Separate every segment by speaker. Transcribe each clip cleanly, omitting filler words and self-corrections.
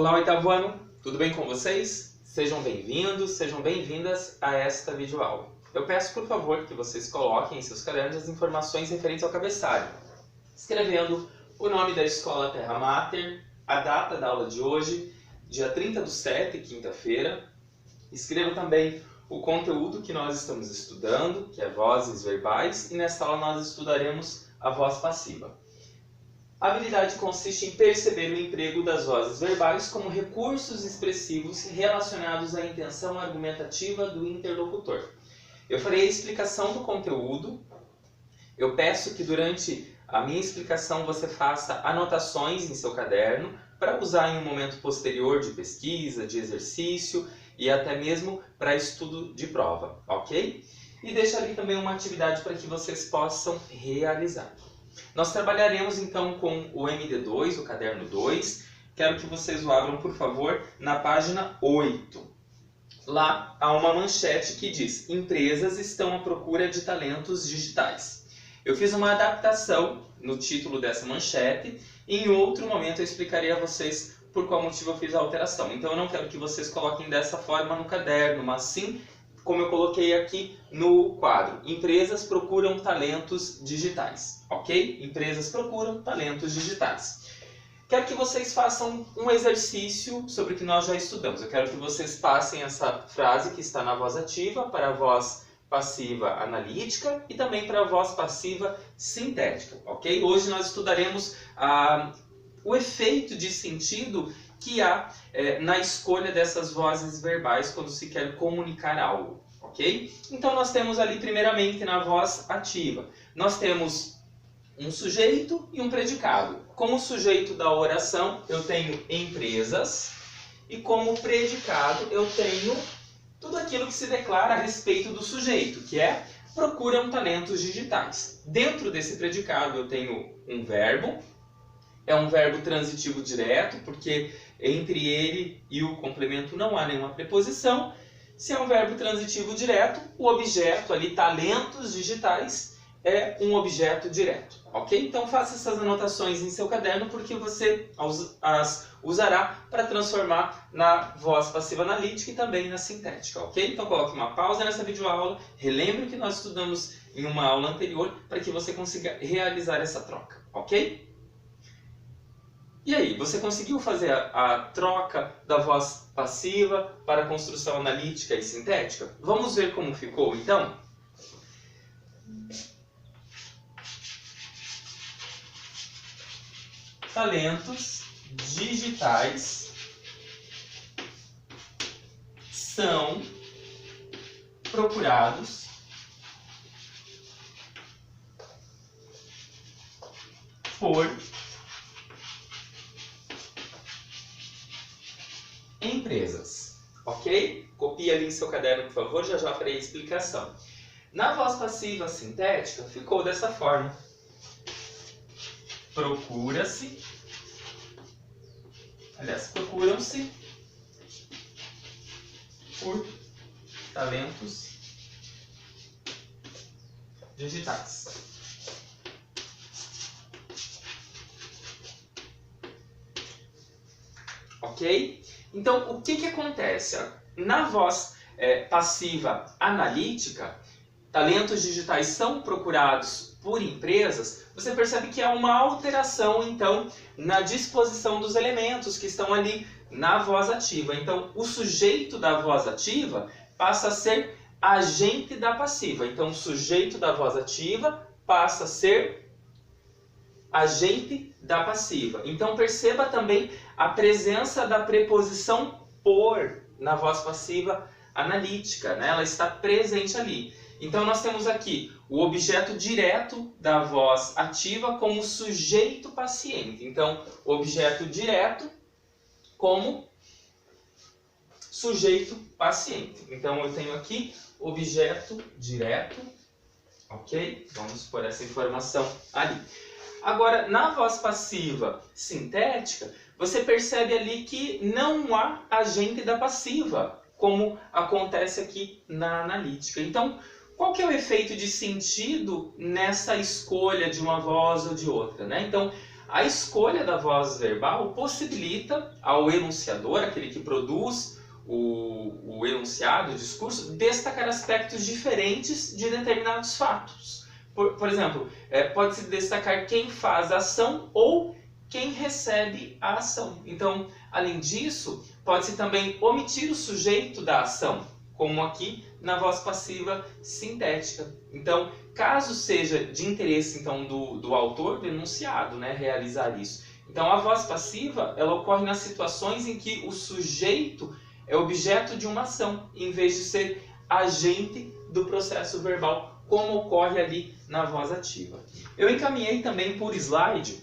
Speaker 1: Olá, oitavo ano, tudo bem com vocês? Sejam bem-vindos, sejam bem-vindas a esta videoaula. Eu peço, por favor, que vocês coloquem em seus cadernos as informações referentes ao cabeçalho, escrevendo o nome da escola Terra Mater, a data da aula de hoje, dia 30/7, quinta-feira. Escreva também o conteúdo que nós estamos estudando, que é vozes verbais, e nesta aula nós estudaremos a voz passiva. A habilidade consiste em perceber o emprego das vozes verbais como recursos expressivos relacionados à intenção argumentativa do interlocutor. Eu farei a explicação do conteúdo. Eu peço que durante a minha explicação você faça anotações em seu caderno para usar em um momento posterior de pesquisa, de exercício e até mesmo para estudo de prova, ok? E deixo ali também uma atividade para que vocês possam realizar. Nós trabalharemos então com o MD2, o caderno 2. Quero que vocês o abram, por favor, na página 8. Lá há uma manchete que diz: empresas estão à procura de talentos digitais. Eu fiz uma adaptação no título dessa manchete e em outro momento eu explicarei a vocês por qual motivo eu fiz a alteração. Então eu não quero que vocês coloquem dessa forma no caderno, mas sim como eu coloquei aqui no quadro: empresas procuram talentos digitais, ok? Empresas procuram talentos digitais. Quero que vocês façam um exercício sobre o que nós já estudamos. Eu quero que vocês passem essa frase que está na voz ativa para a voz passiva analítica e também para a voz passiva sintética, ok? Hoje nós estudaremos o efeito de sentido que há na escolha dessas vozes verbais quando se quer comunicar algo, ok? Então nós temos ali primeiramente na voz ativa, nós temos um sujeito e um predicado. Como sujeito da oração eu tenho empresas e como predicado eu tenho tudo aquilo que se declara a respeito do sujeito, que é procuram talentos digitais. Dentro desse predicado eu tenho um verbo. É um verbo transitivo direto, porque entre ele e o complemento não há nenhuma preposição. Se é um verbo transitivo direto, o objeto ali, talentos digitais, é um objeto direto, ok? Então faça essas anotações em seu caderno, porque você as usará para transformar na voz passiva analítica e também na sintética, ok? Então coloque uma pausa nessa videoaula, relembre o que nós estudamos em uma aula anterior, para que você consiga realizar essa troca, ok? E aí, você conseguiu fazer a troca da voz passiva para a construção analítica e sintética? Vamos ver como ficou, então? Talentos digitais são procurados por empresas, ok? Copie ali em seu caderno, por favor, já farei a explicação. Na voz passiva sintética ficou dessa forma: procuram-se por talentos digitais. Ok? Então, o que acontece? Na voz passiva analítica, talentos digitais são procurados por empresas. Você percebe que há uma alteração, então, na disposição dos elementos que estão ali na voz ativa. Então, o sujeito da voz ativa passa a ser agente da passiva. Então, o sujeito da voz ativa passa a ser agente da passiva. Então perceba também a presença da preposição por na voz passiva analítica, né? Ela está presente ali. Então nós temos aqui o objeto direto da voz ativa como sujeito paciente. Então objeto direto como sujeito paciente. Então eu tenho aqui objeto direto, ok? Vamos pôr essa informação ali. Agora, na voz passiva sintética, você percebe ali que não há agente da passiva, como acontece aqui na analítica. Então, qual que é o efeito de sentido nessa escolha de uma voz ou de outra, né? Então, A escolha da voz verbal possibilita ao enunciador, aquele que produz o enunciado, o discurso, destacar aspectos diferentes de determinados fatos. Por exemplo, pode-se destacar quem faz a ação ou quem recebe a ação. Então, além disso, pode-se também omitir o sujeito da ação, como aqui na voz passiva sintética. Então, caso seja de interesse então, do autor, do enunciado, né, realizar isso. Então, a voz passiva ela ocorre nas situações em que o sujeito é objeto de uma ação, em vez de ser agente do processo verbal, como ocorre ali na voz ativa. Eu encaminhei também por slide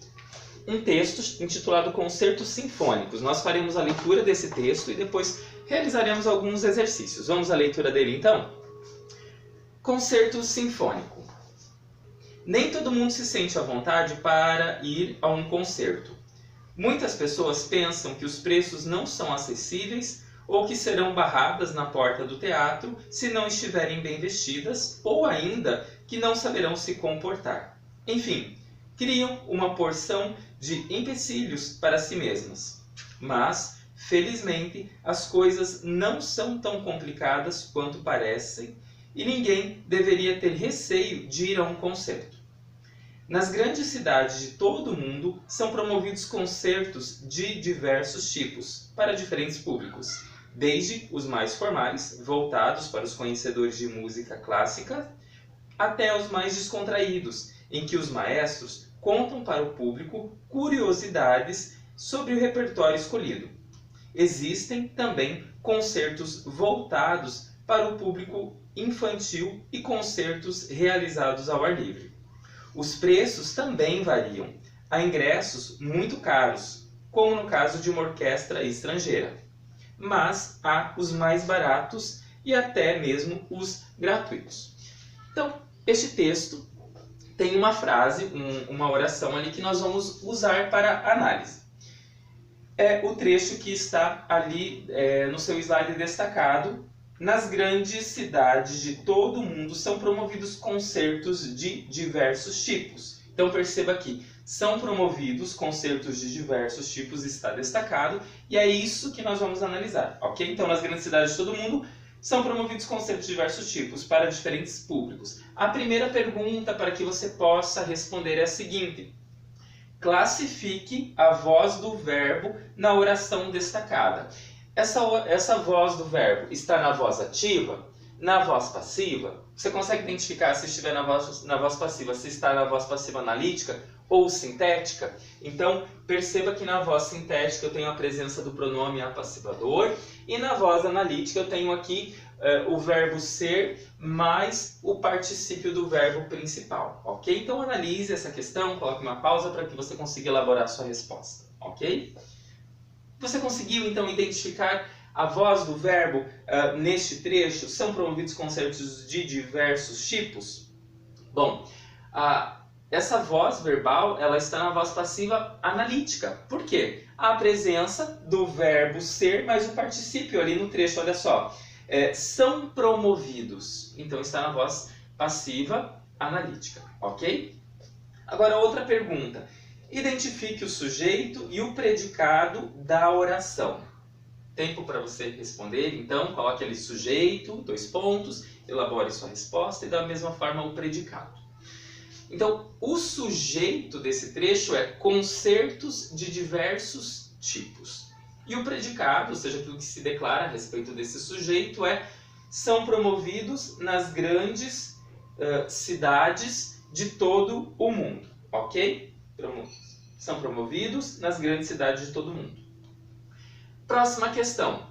Speaker 1: um texto intitulado Concertos Sinfônicos. Nós faremos a leitura desse texto e depois realizaremos alguns exercícios. Vamos à leitura dele então? Concerto Sinfônico. Nem todo mundo se sente à vontade para ir a um concerto. Muitas pessoas pensam que os preços não são acessíveis ou que serão barradas na porta do teatro se não estiverem bem vestidas, ou ainda que não saberão se comportar. Enfim, criam uma porção de empecilhos para si mesmas. Mas, felizmente, as coisas não são tão complicadas quanto parecem e ninguém deveria ter receio de ir a um concerto. Nas grandes cidades de todo o mundo são promovidos concertos de diversos tipos, para diferentes públicos, desde os mais formais, voltados para os conhecedores de música clássica, até os mais descontraídos, em que os maestros contam para o público curiosidades sobre o repertório escolhido. Existem também concertos voltados para o público infantil e concertos realizados ao ar livre. Os preços também variam. Há ingressos muito caros, como no caso de uma orquestra estrangeira. Mas há os mais baratos e até mesmo os gratuitos. Então, este texto tem uma frase, uma oração ali que nós vamos usar para análise. É o trecho que está ali no seu slide destacado. Nas grandes cidades de todo o mundo são promovidos concertos de diversos tipos. Então perceba aqui, são promovidos concertos de diversos tipos, está destacado, e é isso que nós vamos analisar, ok? Então nas grandes cidades de todo o mundo são promovidos concertos de diversos tipos para diferentes públicos. A primeira pergunta para que você possa responder é a seguinte: classifique a voz do verbo na oração destacada. Essa voz do verbo está na voz ativa, na voz passiva? Você consegue identificar se estiver na voz passiva, se está na voz passiva analítica ou sintética? Então, perceba que na voz sintética eu tenho a presença do pronome apassivador e na voz analítica eu tenho aqui o verbo ser mais o particípio do verbo principal, ok? Então, analise essa questão, coloque uma pausa para que você consiga elaborar a sua resposta, ok? Você conseguiu, então, identificar a voz do verbo neste trecho? São promovidos concertos de diversos tipos? Bom, essa voz verbal ela está na voz passiva analítica. Por quê? A presença do verbo ser mais o particípio ali no trecho, olha só. São promovidos. Então, está na voz passiva analítica, ok? Agora, outra pergunta. Identifique o sujeito e o predicado da oração. Tempo para você responder, então, coloque ali sujeito, 2 pontos, elabore sua resposta e da mesma forma o predicado. Então, o sujeito desse trecho é concertos de diversos tipos. E o predicado, ou seja, aquilo que se declara a respeito desse sujeito são promovidos nas grandes cidades de todo o mundo, ok? São promovidos nas grandes cidades de todo o mundo. Próxima questão.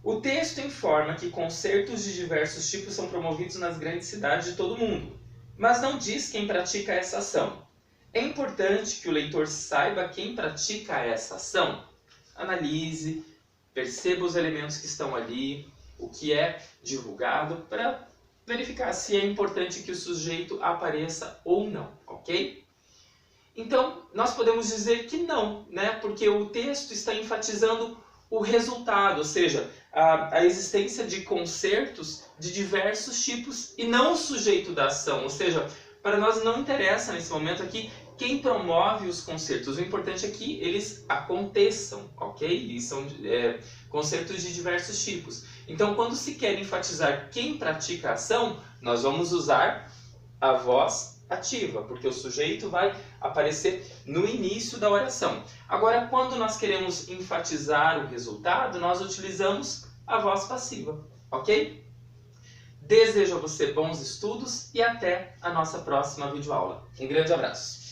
Speaker 1: O texto informa que concertos de diversos tipos são promovidos nas grandes cidades de todo o mundo, mas não diz quem pratica essa ação. É importante que o leitor saiba quem pratica essa ação. Analise, perceba os elementos que estão ali, o que é divulgado, para verificar se é importante que o sujeito apareça ou não, ok? Então, nós podemos dizer que não, né? Porque o texto está enfatizando o resultado, ou seja, a existência de concertos de diversos tipos e não o sujeito da ação. Ou seja, Para nós não interessa nesse momento aqui quem promove os concertos. O importante é que eles aconteçam, ok? E são concertos de diversos tipos. Então, quando se quer enfatizar quem pratica a ação, nós vamos usar a voz ativa, porque o sujeito vai aparecer no início da oração. Agora, quando nós queremos enfatizar o resultado, nós utilizamos a voz passiva, ok? Desejo a você bons estudos e até a nossa próxima videoaula. Um grande abraço!